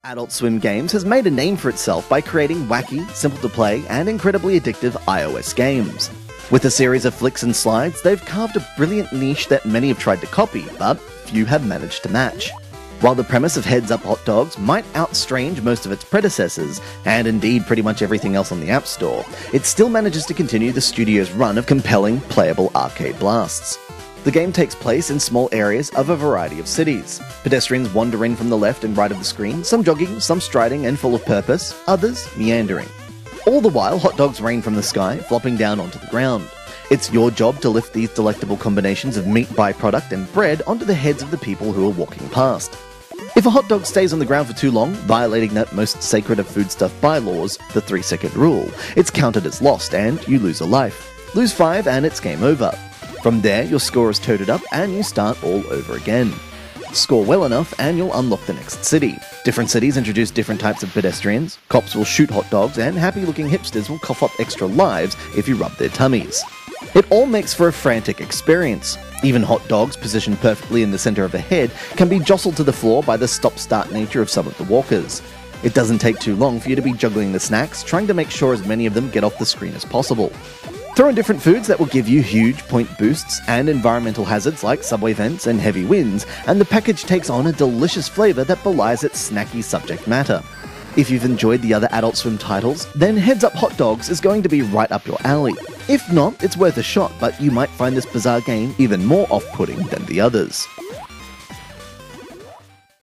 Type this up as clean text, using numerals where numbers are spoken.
Adult Swim Games has made a name for itself by creating wacky, simple-to-play, and incredibly addictive iOS games. With a series of flicks and slides, they've carved a brilliant niche that many have tried to copy, but few have managed to match. While the premise of Heads Up Hot Dogs might outstrange most of its predecessors, and indeed pretty much everything else on the App Store, it still manages to continue the studio's run of compelling, playable arcade blasts. The game takes place in small areas of a variety of cities. Pedestrians wander in from the left and right of the screen, some jogging, some striding and full of purpose, others meandering. All the while, hot dogs rain from the sky, flopping down onto the ground. It's your job to lift these delectable combinations of meat byproduct and bread onto the heads of the people who are walking past. If a hot dog stays on the ground for too long, violating that most sacred of foodstuff bylaws, the 3-second rule, it's counted as lost and you lose a life. Lose 5 and it's game over. From there, your score is totaled up and you start all over again. Score well enough and you'll unlock the next city. Different cities introduce different types of pedestrians, cops will shoot hot dogs, and happy-looking hipsters will cough up extra lives if you rub their tummies. It all makes for a frantic experience. Even hot dogs, positioned perfectly in the center of the head, can be jostled to the floor by the stop-start nature of some of the walkers. It doesn't take too long for you to be juggling the snacks, trying to make sure as many of them get off the screen as possible. Throw in different foods that will give you huge point boosts and environmental hazards like subway vents and heavy winds, and the package takes on a delicious flavor that belies its snacky subject matter. If you've enjoyed the other Adult Swim titles, then Heads Up Hot Dogs is going to be right up your alley. If not, it's worth a shot, but you might find this bizarre game even more off-putting than the others.